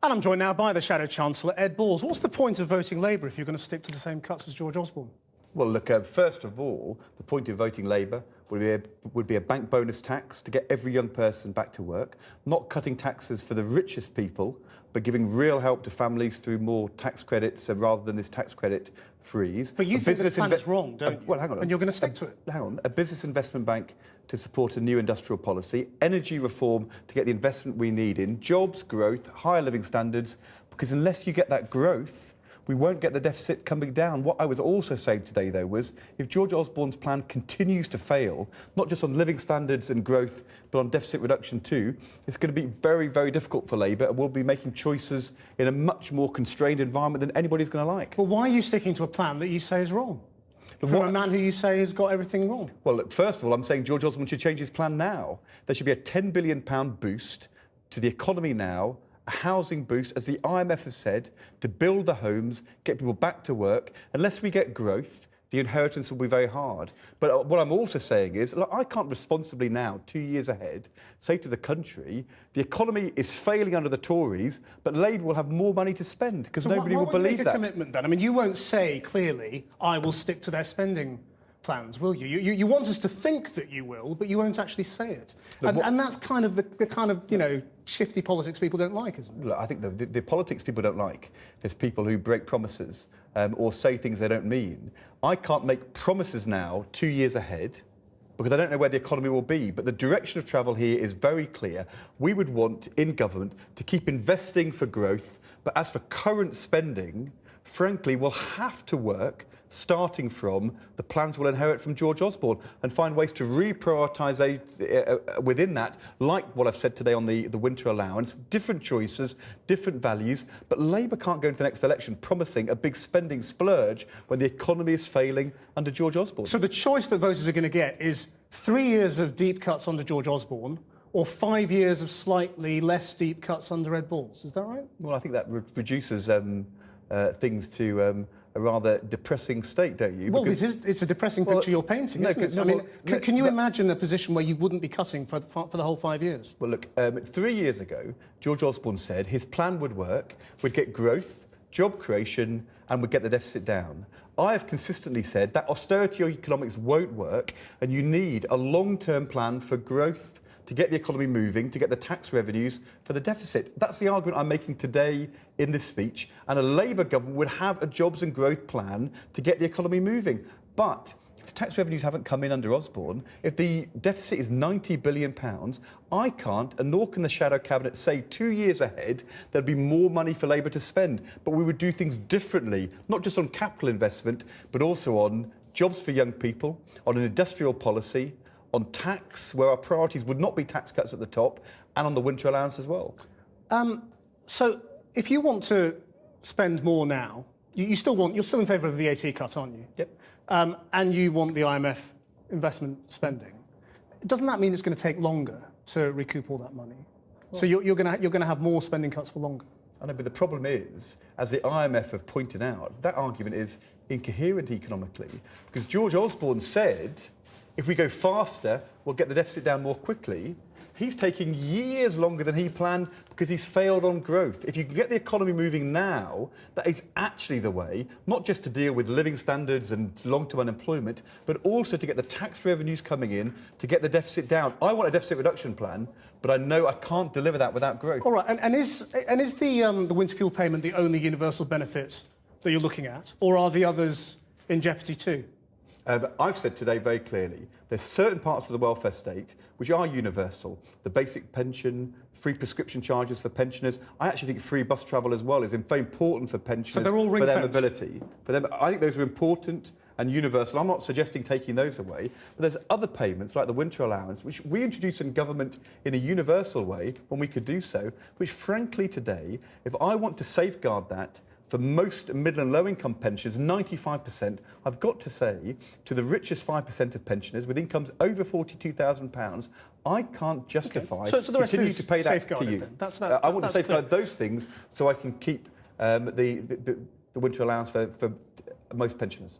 And I'm joined now by the Shadow Chancellor, Ed Balls. What's the point of voting Labour if you're going to stick to the same cuts as George Osborne? Well, look, first of all, the point of voting Labour would be a bank bonus tax to get every young person back to work, not cutting taxes for the richest people, but giving real help to families through more tax credits rather than this tax credit freeze. But you think this plan is wrong, don't you? Well, hang on. And you're going to stick to it? Hang on. A business investment bank to support a new industrial policy, energy reform to get the investment we need in, jobs, growth, higher living standards, because unless you get that growth, we won't get the deficit coming down. What I was also saying today, though, was if George Osborne's plan continues to fail, not just on living standards and growth, but on deficit reduction too, it's going to be very, very difficult for Labour, and we'll be making choices in a much more constrained environment than anybody's going to like. Well, why are you sticking to a plan that you say is wrong? From a man who you say has got everything wrong? Well, look, first of all, I'm saying George Osborne should change his plan now. There should be a £10 billion boost to the economy now, a housing boost, as the IMF has said, to build the homes, get people back to work. Unless we get growth, the inheritance will be very hard. But what I'm also saying is, look, I can't responsibly now, 2 years ahead, say to the country, the economy is failing under the Tories, but Labour will have more money to spend, because nobody will believe that. Make a commitment then? I mean, you won't say clearly, I will stick to their spending plans, will you? You want us to think that you will, but you won't actually say it. And that's kind of the kind of, you know, shifty politics people don't like, isn't it? Look, I think the politics people don't like is people who break promises or say things they don't mean. I can't make promises now 2 years ahead because I don't know where the economy will be, but the direction of travel here is very clear. We would want, in government, to keep investing for growth, but as for current spending, frankly, we'll have to work starting from the plans we'll inherit from George Osborne and find ways to reprioritise within that, like what I've said today on the winter allowance, different choices, different values. But Labour can't go into the next election promising a big spending splurge when the economy is failing under George Osborne. So the choice that voters are going to get is 3 years of deep cuts under George Osborne or 5 years of slightly less deep cuts under Ed Balls. Is that right? Well, I think that reduces things to a rather depressing state, don't you? Well, it's a depressing picture you're painting, isn't it? I mean, can you imagine a position where you wouldn't be cutting for the whole 5 years? Well, look, 3 years ago, George Osborne said his plan would work, we'd get growth, job creation, and we'd get the deficit down. I have consistently said that austerity economics won't work, and you need a long-term plan for growth, to get the economy moving, to get the tax revenues for the deficit. That's the argument I'm making today in this speech. And a Labour government would have a jobs and growth plan to get the economy moving. But if the tax revenues haven't come in under Osborne, if the deficit is £90 billion, I can't, and nor can the Shadow Cabinet, say 2 years ahead there'd be more money for Labour to spend. But we would do things differently, not just on capital investment, but also on jobs for young people, on an industrial policy, on tax, where our priorities would not be tax cuts at the top, and on the winter allowance as well. So if you want to spend more now, you're still in favour of a VAT cut, aren't you? Yep. And you want the IMF investment spending. Doesn't that mean it's going to take longer to recoup all that money? Well, so you're going to have more spending cuts for longer? I know, but the problem is, as the IMF have pointed out, that argument is incoherent economically, because George Osborne said, if we go faster, we'll get the deficit down more quickly. He's taking years longer than he planned because he's failed on growth. If you can get the economy moving now, that is actually the way, not just to deal with living standards and long-term unemployment, but also to get the tax revenues coming in, to get the deficit down. I want a deficit reduction plan, but I know I can't deliver that without growth. All right, and is the winter fuel payment the only universal benefit that you're looking at, or are the others in jeopardy too? I've said today very clearly, there's certain parts of the welfare state which are universal. The basic pension, free prescription charges for pensioners. I actually think free bus travel as well is very important for pensioners, so they're all for their mobility. For them, I think those are important and universal. I'm not suggesting taking those away, but there's other payments like the winter allowance, which we introduced in government in a universal way when we could do so, which frankly today, if I want to safeguard that, for most middle and low-income pensioners, 95%, I've got to say, to the richest 5% of pensioners with incomes over £42,000, I can't justify continuing to pay that to you. I want to safeguard those things so I can keep the winter allowance for most pensioners.